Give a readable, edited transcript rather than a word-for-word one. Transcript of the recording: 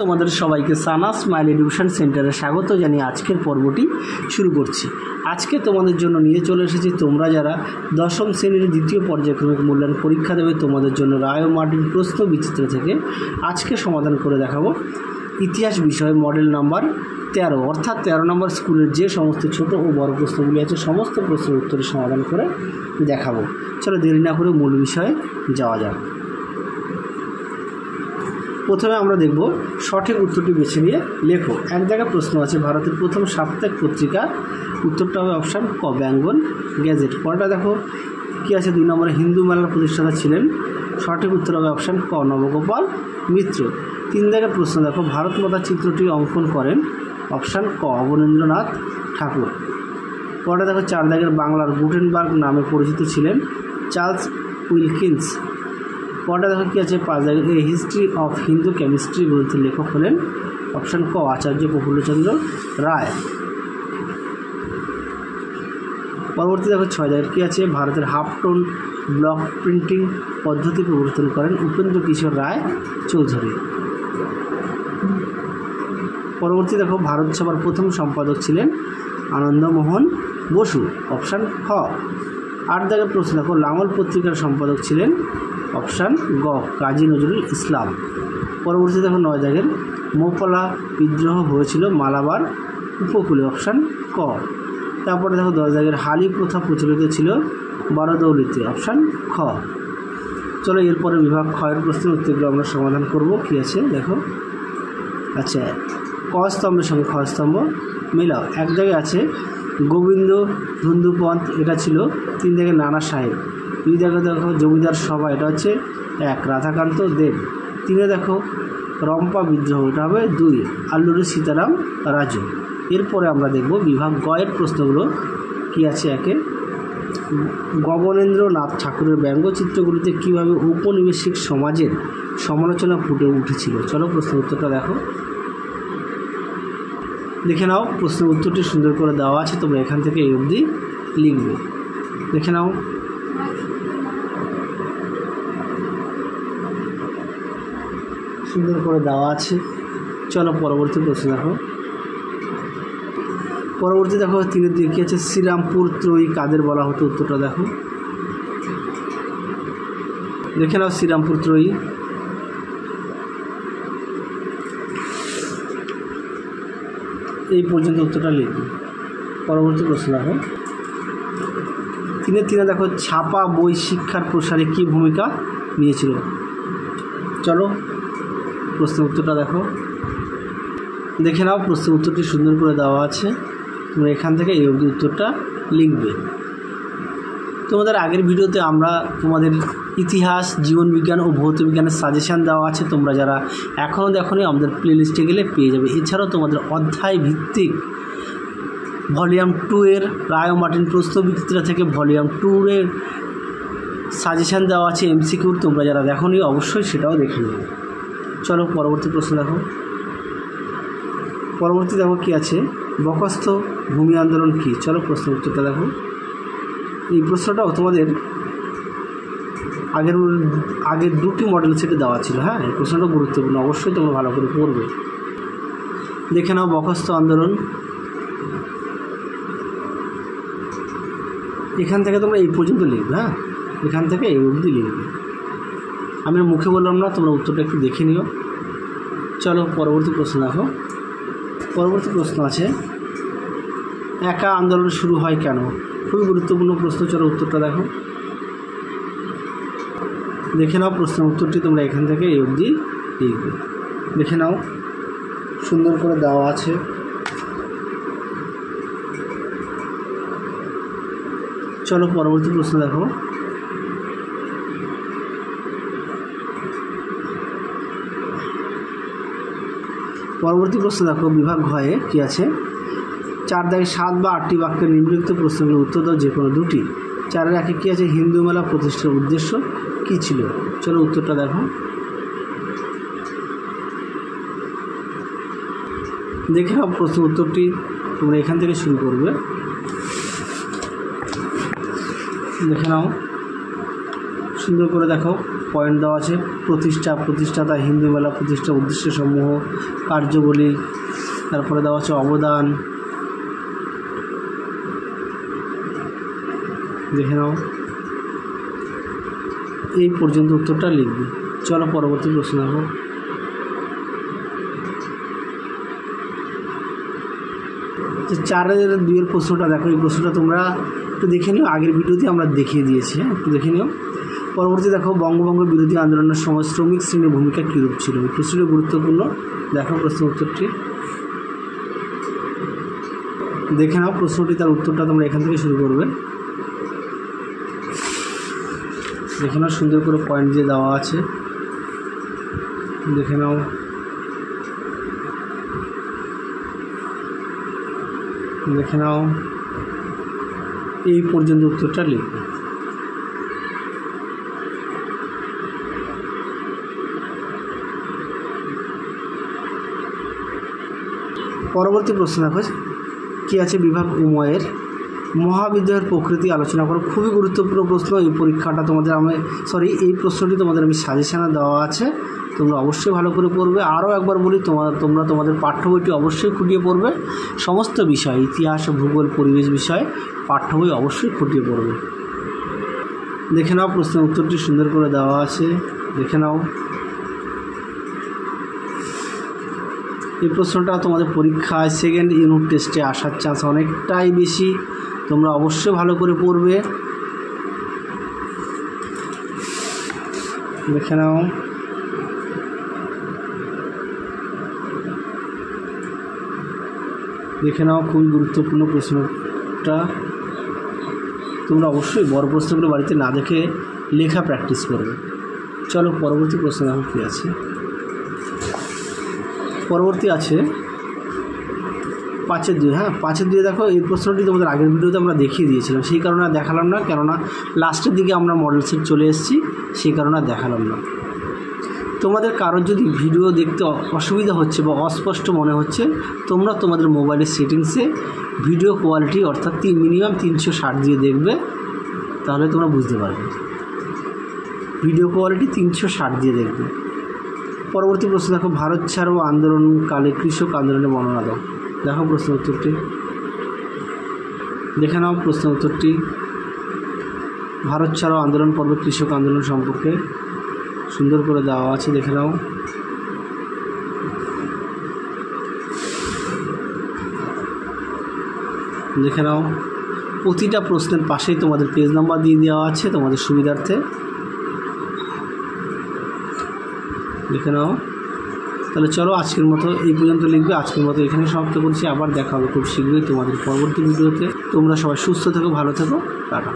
তোমাদের সবাইকে সানা smile education সেন্টারে স্বাগত জানিয়ে আজকের পর্বটি শুরু করছি। আজকে তোমাদের জন্য নিয়ে চলে এসেছি তোমরা যারা দশম শ্রেণীর দ্বিতীয় পর্যায়ক্রমিক মূল্যায়ন পরীক্ষা দেবে তোমাদের জন্য রায় ও মার্টিন প্রশ্ন বিচিত্র থেকে আজকে সমাধান করে দেখাবো ইতিহাস বিষয় মডেল নাম্বার 13 অর্থাৎ 13 নম্বর স্কুলের যে সমস্ত ছোট ও বড় প্রশ্নগুলি আছে সমস্ত প্রশ্নের উত্তরের সমাধান করে দেখাবো। চলো দেরি না করে মূল বিষয়ে যাওয়া যাক। প্রথমে আমরা দেখব সঠিক উত্তরটি বেছে নিয়ে লেখো। এক জায়গায় প্রশ্ন আছে ভারতের প্রথম সাপ্তাহিক পত্রিকা, উত্তরটা হবে অপশান ক বেঙ্গল গ্যাজেট। পরেরটা দেখো কি আছে 2 নম্বরে হিন্দু মেলার প্রতিষ্ঠাতা ছিলেন, সঠিক উত্তর হবে অপশান ক নবগোপাল মিত্র। 3 জায়গায় প্রশ্ন দেখো ভারত মাতার চিত্রটি অঙ্কন করেন, অপশান ক অবনীন্দ্রনাথ ঠাকুর। পরেরটা দেখো 4 জায়গার বাংলার গুটেনবার্গ নামে পরিচিত ছিলেন চার্লস উইলকিন্স। পরেরটা দেখো কী আছে 5 জায়গায় a history of Hindu chemistry গ্রন্থের লেখক হলেন, অপশান ক আচার্য প্রফুল্লচন্দ্র রায়। পরবর্তী দেখো 6 জায়গায় কী আছে ভারতের হাফ টোন ব্লক প্রিন্টিং পদ্ধতি প্রবর্তন করেন উপেন্দ্র কিশোর রায় চৌধুরী। পরবর্তী দেখো ভারত সভার প্রথম সম্পাদক ছিলেন আনন্দমোহন বসু, অপশান খ। 8 জায়গায় প্রশ্ন দেখো লাঙল পত্রিকার সম্পাদক ছিলেন, অপশান গ কাজী নজরুল ইসলাম। পরবর্তী দেখো 9 জায়গায় মৌপলা বিদ্রোহ হয়েছিল মালাবার উপকূলে, অপশান ক। তারপরে দেখো 10 জায়গায় হালি প্রথা প্রচলিত ছিল বারোদৌলিতে, অপশান খ। চলো এরপরে বিভাগ ক্ষয়ের প্রশ্নের উত্তরগুলো আমরা সমাধান করব। কী আছে দেখো, আচ্ছা ক স্তম্ভের সঙ্গে খ স্তম্ভ মেলাও। এক জায়গায় আছে গোবিন্দ ধুন্দুপন্থ, এটা ছিল 3 জায়গায় নানা সাহেব। 2 জায়গায় দেখো জমিদার সভা, এটা হচ্ছে 1 রাধাকান্ত দেব। 3 দেখো রম্পা বিদ্রোহ, এটা হবে 2 আল্লুরি সীতারাম রাজু। এরপরে আমরা দেখব বিভাগ গয়ের প্রশ্নগুলো কি আছে। 1 গগনেন্দ্রনাথ ঠাকুরের ব্যঙ্গচিত্রগুলিতে কীভাবে ঔপনিবেশিক সমাজের সমালোচনা ফুটে উঠেছিল। চলো প্রশ্নের উত্তরটা দেখো, দেখে নাও। প্রশ্নের উত্তরটি সুন্দর করে দেওয়া আছে, তোমরা এখান থেকে এই অবধি লিখবে, দেখে নাও। সুন্দর করে দেওয়া আছে। চলো পরবর্তী প্রশ্ন দেখো। পরবর্তী দেখো 3 কী আছে শ্রীরামপুর ত্রয়ী কাদের বলা হতো, উত্তরটা দেখো, দেখে নাও। শ্রীরামপুর ত্রয়ী এই পর্যন্ত উত্তরটা লিখবে। পরবর্তী প্রশ্ন দেখো 3 দেখো ছাপা বই শিক্ষার প্রসারে কী ভূমিকা নিয়েছিল। চলো প্রশ্নের উত্তরটা দেখো, দেখে নাও। প্রশ্নের উত্তরটি সুন্দর করে দেওয়া আছে, তোমরা এখান থেকে এই অবধি উত্তরটা লিখবে। তোমাদের আগের ভিডিওতে আমরা তোমাদের ইতিহাস জীবনবিজ্ঞান ও ভৌতবিজ্ঞানের সাজেশান দেওয়া আছে, তোমরা যারা এখনও দেখোনি আমাদের প্লেলিস্টে গেলে পেয়ে যাবে। এছাড়াও তোমাদের অধ্যায় ভিত্তিক ভলিউম 2 এর রায় ও মার্টিন প্রশ্ন বিচিত্রা থেকে ভলিউম 2 এর সাজেশান দেওয়া আছে এমসিকিউর, তোমরা যারা দেখোনি অবশ্যই সেটাও দেখে নেবে। চলো পরবর্তী প্রশ্ন দেখো। পরবর্তী দেখো কী আছে বকস্থ ভূমি আন্দোলন কী। চলো প্রশ্নের উত্তরটা দেখো। এই প্রশ্নটাও তোমাদের আগের 2টি মডেল সেটে দেওয়া ছিল। হ্যাঁ, এই প্রশ্নটা গুরুত্বপূর্ণ, অবশ্যই তোমরা ভালো করে পড়বে। দেখে নাও বকস্থ আন্দোলন, এখান থেকে তোমরা এই পর্যন্ত লিখবে। হ্যাঁ, এখান থেকে এই অবধি লিখবে, আমি মুখে বললাম না, তোমরা উত্তরটা একটু দেখে নিও। চলো পরবর্তী প্রশ্ন দেখো। পরবর্তী প্রশ্ন আছে একা আন্দোলন শুরু হয় কেন, খুবই গুরুত্বপূর্ণ প্রশ্ন। চলো উত্তরটা দেখো, দেখে নাও। প্রশ্নের উত্তরটি তোমরা এখান থেকে এই অবধি লিখবে, দেখে নাও। সুন্দর করে দেওয়া আছে। চলো পরবর্তী প্রশ্ন দেখো। পরবর্তী প্রশ্ন দেখো বিভাগ ঘয়ে কী আছে 4 দাগে 7 বা 8টি বাক্যের নিম্নলিখিত প্রশ্নগুলোর উত্তর দাও যে কোনো 2টি। 4 এর 1 কী আছে হিন্দু মেলা প্রতিষ্ঠার উদ্দেশ্য কী ছিল। চলো উত্তরটা দেখো, দেখে নাও। প্রশ্ন উত্তরটি তোমরা এখান থেকে শুরু করবে, দেখে নাও। সুন্দর করে দেখো, পয়েন্ট দেওয়া আছে। প্রতিষ্ঠাতা, হিন্দু মেলা প্রতিষ্ঠা উদ্দেশ্য সমূহ, কার্যবলী, তারপরে দেওয়া আছে অবদান। দেখে নাও, এই পর্যন্ত উত্তরটা লিখবে। চলো পরবর্তী প্রশ্ন দেখো। যে 4-2 প্রশ্নটা দেখো, এই প্রশ্নটা তোমরা একটু দেখে নিও, আগের ভিডিওতে আমরা দেখিয়ে দিয়েছি। হ্যাঁ, একটু দেখে নিও। পরবর্তী দেখো, বঙ্গভঙ্গ বিরোধী আন্দোলনের সময় শ্রমিক শ্রেণীর ভূমিকা কীরূপ ছিল? এই প্রশ্নটি গুরুত্বপূর্ণ। দেখো প্রশ্ন উত্তরটি দেখে নাও। প্রশ্নটি তার উত্তরটা তোমরা এখান থেকে শুরু করবে। দেখে নাও, সুন্দর করে পয়েন্ট দিয়ে দেওয়া আছে, দেখে নাও। দেখে নাও, এই পর্যন্ত উত্তরটা লিখবে। পরবর্তী প্রশ্ন দেখো, কি আছে? বিভাগ উময়ের মহাবিদ্যালয়ের প্রকৃতি আলোচনা করো। খুবই গুরুত্বপূর্ণ প্রশ্ন। এই পরীক্ষাটা তোমাদের এই প্রশ্নটি তোমাদের আমি সাজেশানে দেওয়া আছে, তোমরা অবশ্যই ভালো করে পড়বে। আরও একবার বলি, তোমরা তোমাদের পাঠ্য বইটি অবশ্যই খুঁটিয়ে পড়বে। সমস্ত বিষয়, ইতিহাস, ভূগোল, পরিবেশ বিষয় পাঠ্য বই অবশ্যই খুঁটিয়ে পড়বে। দেখে নাও, প্রশ্নের উত্তরটি সুন্দর করে দেওয়া আছে, দেখে নাও। এই প্রশ্নটা তোমাদের পরীক্ষায় সেকেন্ড ইউনিট টেস্টে আসার চান্স অনেকটাই বেশি, তোমরা অবশ্যই ভালো করে পড়বে। দেখে নাও, দেখে নাও, খুবই গুরুত্বপূর্ণ প্রশ্নটা। তোমরা অবশ্যই বড় প্রশ্নগুলো বাড়িতে না দেখে লেখা প্র্যাকটিস করবে। চলো পরবর্তী প্রশ্ন দেখো কী আছে। পরবর্তী আছে 5-2। হ্যাঁ, 5-2 দেখো, এই প্রশ্নটি তোমাদের আগের ভিডিওতে আমরা দেখিয়ে দিয়েছিলাম, সেই কারণে আর দেখালাম না, কেননা লাস্টের দিকে আমরা মডেল সেট চলে এসেছি, সেই কারণে আর দেখালাম না। তোমাদের কারোর যদি ভিডিও দেখতে অসুবিধা হচ্ছে বা অস্পষ্ট মনে হচ্ছে, তোমরা তোমাদের মোবাইলের সেটিংসে ভিডিও কোয়ালিটি অর্থাৎ মিনিমাম 360 দিয়ে দেখবে, তাহলে তোমরা বুঝতে পারবে। ভিডিও কোয়ালিটি 360 দিয়ে দেখবে। পরবর্তী প্রশ্ন দেখো, ভারত ছাড়ো আন্দোলনকালে কৃষক আন্দোলনের বর্ণনা দাও। দেখো প্রশ্ন উত্তরটি, দেখে নাও। প্রশ্ন উত্তরটি, ভারত ছাড়ো আন্দোলন পর্বে কৃষক আন্দোলন সম্পর্কে সুন্দর করে দেওয়া আছে, দেখে নাও। দেখে নাও, প্রতিটা প্রশ্নের পাশেই তোমাদের পেজ নাম্বার দিয়ে দেওয়া আছে তোমাদের সুবিধার্থে, দেখে নাও। তাহলে চলো, আজকের মতো এই পর্যন্ত লিখবে। আজকের মতো এখানে সমাপ্ত করছি। আবার দেখা হবে খুব শীঘ্রই তোমাদের পরবর্তী ভিডিওতে। তোমরা সবাই সুস্থ থেকো, ভালো থেকো, টাটা।